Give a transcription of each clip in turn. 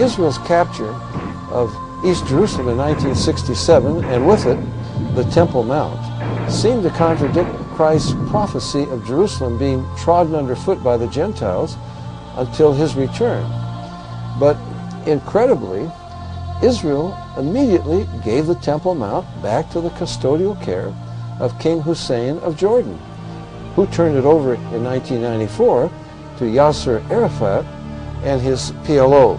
Israel's capture of East Jerusalem in 1967, and with it the Temple Mount, seemed to contradict Christ's prophecy of Jerusalem being trodden underfoot by the Gentiles until his return. But incredibly, Israel immediately gave the Temple Mount back to the custodial care of King Hussein of Jordan, who turned it over in 1994 to Yasser Arafat and his PLO.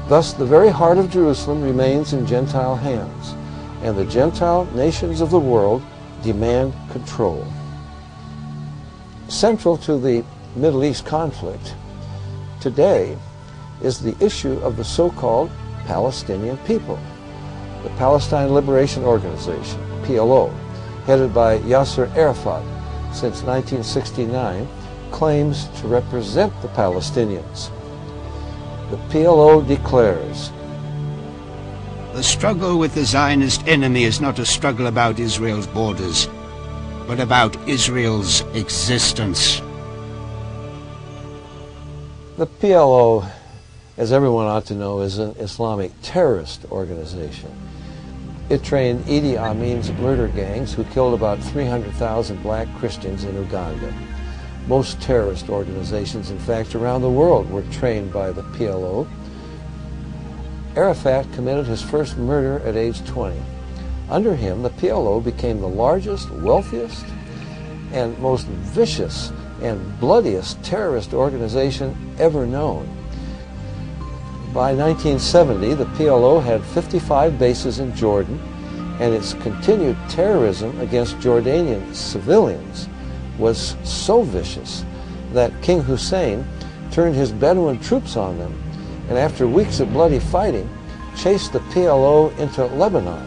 Thus, the very heart of Jerusalem remains in Gentile hands, and the Gentile nations of the world demand control. Central to the Middle East conflict today is the issue of the so-called Palestinian people. The Palestine Liberation Organization, PLO, headed by Yasser Arafat since 1969, claims to represent the Palestinians. The PLO declares, "The struggle with the Zionist enemy is not a struggle about Israel's borders, but about Israel's existence." The PLO, as everyone ought to know, is an Islamic terrorist organization. It trained Idi Amin's murder gangs who killed about 300,000 black Christians in Uganda. Most terrorist organizations, in fact, around the world were trained by the PLO. Arafat committed his first murder at age 20. Under him, the PLO became the largest, wealthiest, and most vicious and bloodiest terrorist organization ever known. By 1970, the PLO had 55 bases in Jordan, and its continued terrorism against Jordanian civilians was so vicious that King Hussein turned his Bedouin troops on them, and after weeks of bloody fighting, chased the PLO into Lebanon.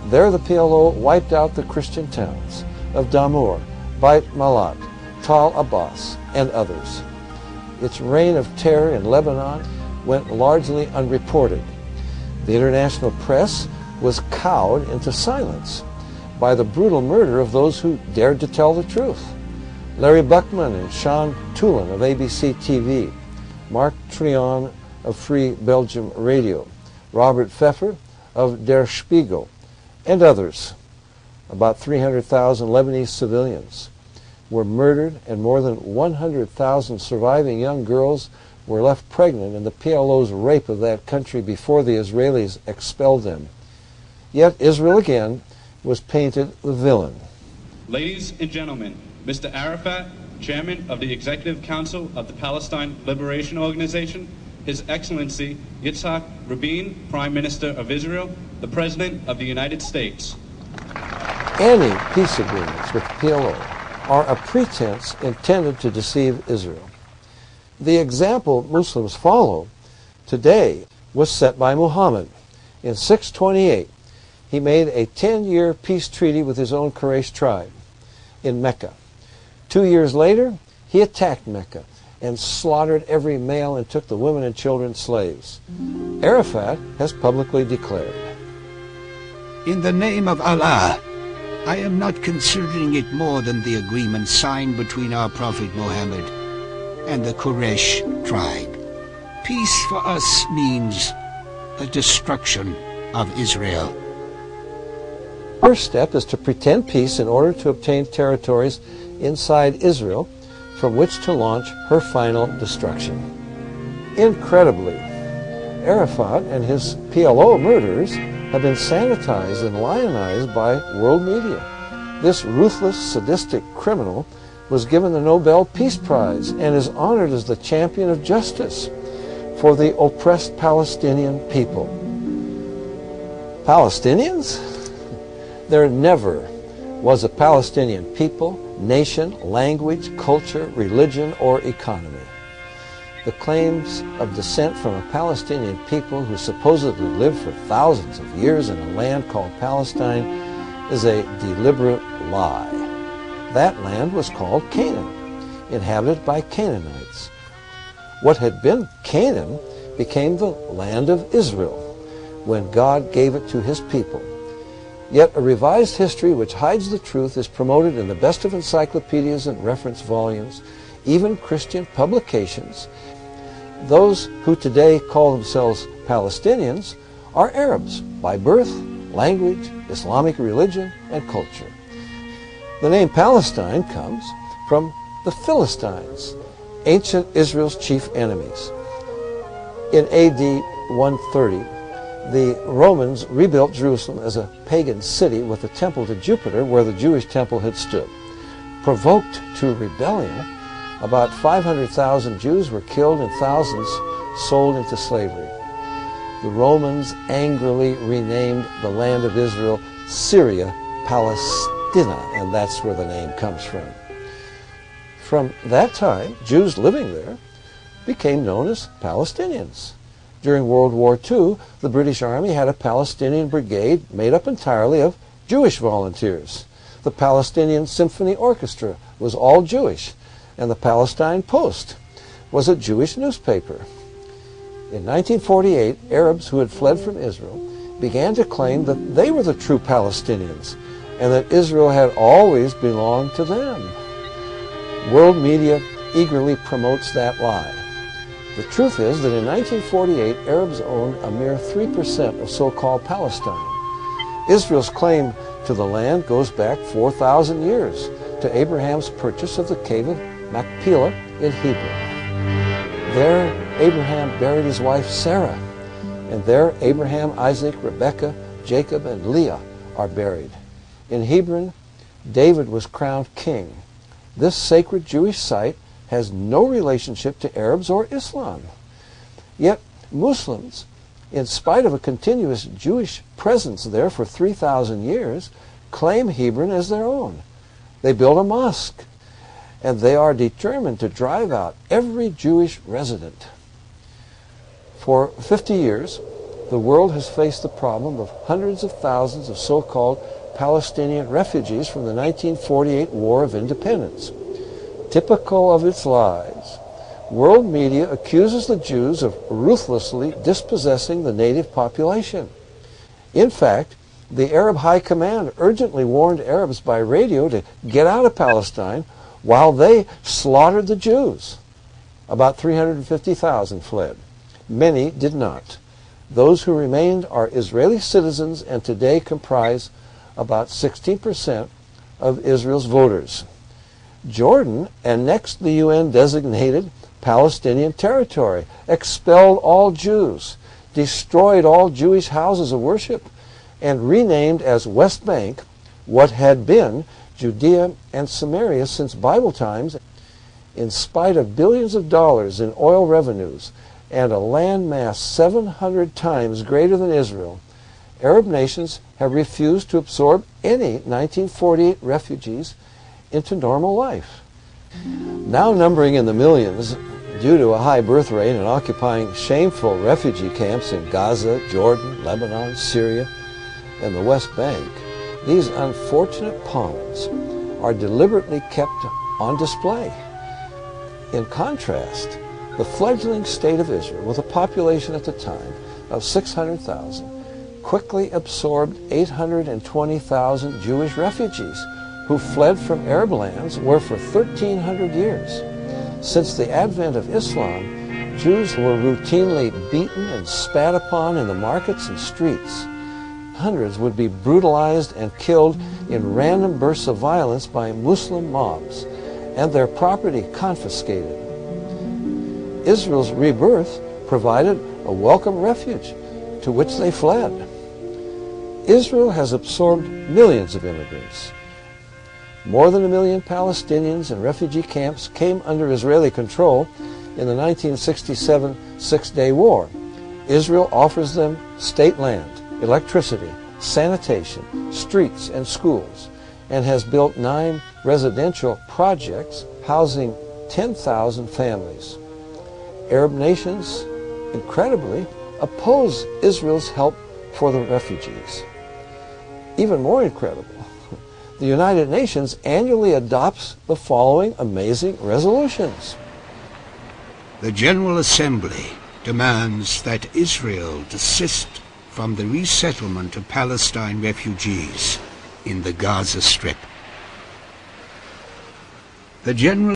There the PLO wiped out the Christian towns of Damour, Beit Malat, Tal Abbas, and others. Its reign of terror in Lebanon went largely unreported. The international press was cowed into silence by the brutal murder of those who dared to tell the truth. Larry Buckman and Sean Tulin of ABC TV, Mark Trion of Free Belgium Radio, Robert Pfeffer of Der Spiegel, and others. About 300,000 Lebanese civilians were murdered, and more than 100,000 surviving young girls were left pregnant in the PLO's rape of that country before the Israelis expelled them. Yet Israel again was painted the villain. Ladies and gentlemen, Mr. Arafat, Chairman of the Executive Council of the Palestine Liberation Organization, His Excellency Yitzhak Rabin, Prime Minister of Israel, the President of the United States. Any peace agreements with the PLO are a pretense intended to deceive Israel. The example Muslims follow today was set by Muhammad. In 628, he made a 10-year peace treaty with his own Quraysh tribe in Mecca. 2 years later, he attacked Mecca and slaughtered every male and took the women and children slaves. Arafat has publicly declared, "In the name of Allah, I am not considering it more than the agreement signed between our Prophet Muhammad and the Quraysh tribe. Peace for us means the destruction of Israel." First step is to pretend peace in order to obtain territories inside Israel from which to launch her final destruction. Incredibly, Arafat and his PLO murderers have been sanitized and lionized by world media. This ruthless, sadistic criminal was given the Nobel Peace Prize and is honored as the champion of justice for the oppressed Palestinian people. Palestinians? There never was a Palestinian people, nation, language, culture, religion, or economy. The claims of descent from a Palestinian people who supposedly lived for thousands of years in a land called Palestine is a deliberate lie. That land was called Canaan, inhabited by Canaanites. What had been Canaan became the land of Israel when God gave it to his people. Yet a revised history which hides the truth is promoted in the best of encyclopedias and reference volumes, even Christian publications. Those who today call themselves Palestinians are Arabs by birth, language, Islamic religion, and culture. The name Palestine comes from the Philistines, ancient Israel's chief enemies. In AD 130, the Romans rebuilt Jerusalem as a pagan city with a temple to Jupiter where the Jewish temple had stood. Provoked to rebellion, about 500,000 Jews were killed and thousands sold into slavery. The Romans angrily renamed the land of Israel Syria Palestina, and that's where the name comes from. From that time, Jews living there became known as Palestinians. During World War II, the British Army had a Palestinian brigade made up entirely of Jewish volunteers. The Palestinian Symphony Orchestra was all Jewish, and the Palestine Post was a Jewish newspaper. In 1948, Arabs who had fled from Israel began to claim that they were the true Palestinians and that Israel had always belonged to them. World media eagerly promotes that lie. The truth is that in 1948, Arabs owned a mere 3% of so-called Palestine. Israel's claim to the land goes back 4,000 years to Abraham's purchase of the cave of Machpelah in Hebron. There, Abraham buried his wife Sarah, and there Abraham, Isaac, Rebekah, Jacob, and Leah are buried. In Hebron, David was crowned king. This sacred Jewish site has no relationship to Arabs or Islam. Yet Muslims, in spite of a continuous Jewish presence there for 3,000 years, claim Hebron as their own. They built a mosque, and they are determined to drive out every Jewish resident. For 50 years, the world has faced the problem of hundreds of thousands of so-called Palestinian refugees from the 1948 War of Independence. Typical of its lies, world media accuses the Jews of ruthlessly dispossessing the native population. In fact, the Arab High Command urgently warned Arabs by radio to get out of Palestine while they slaughtered the Jews. About 350,000 fled. Many did not. Those who remained are Israeli citizens and today comprise about 16% of Israel's voters. Jordan annexed the UN-designated Palestinian territory, expelled all Jews, destroyed all Jewish houses of worship, and renamed as West Bank what had been Judea and Samaria since Bible times. In spite of billions of dollars in oil revenues and a land mass 700 times greater than Israel, Arab nations have refused to absorb any 1948 refugees into normal life. Now numbering in the millions due to a high birth rate and occupying shameful refugee camps in Gaza, Jordan, Lebanon, Syria, and the West Bank, these unfortunate pawns are deliberately kept on display. In contrast, the fledgling state of Israel, with a population at the time of 600,000, quickly absorbed 820,000 Jewish refugees who fled from Arab lands where for 1,300 years. Since the advent of Islam, Jews were routinely beaten and spat upon in the markets and streets. Hundreds would be brutalized and killed in random bursts of violence by Muslim mobs, and their property confiscated. Israel's rebirth provided a welcome refuge to which they fled. Israel has absorbed millions of immigrants. More than 1 million Palestinians in refugee camps came under Israeli control in the 1967 Six-Day War. Israel offers them state land, electricity, sanitation, streets, and schools, and has built 9 residential projects housing 10,000 families. Arab nations, incredibly, oppose Israel's help for the refugees. Even more incredible, the United Nations annually adopts the following amazing resolutions. The General Assembly demands that Israel desist from the resettlement of Palestine refugees in the Gaza Strip. The General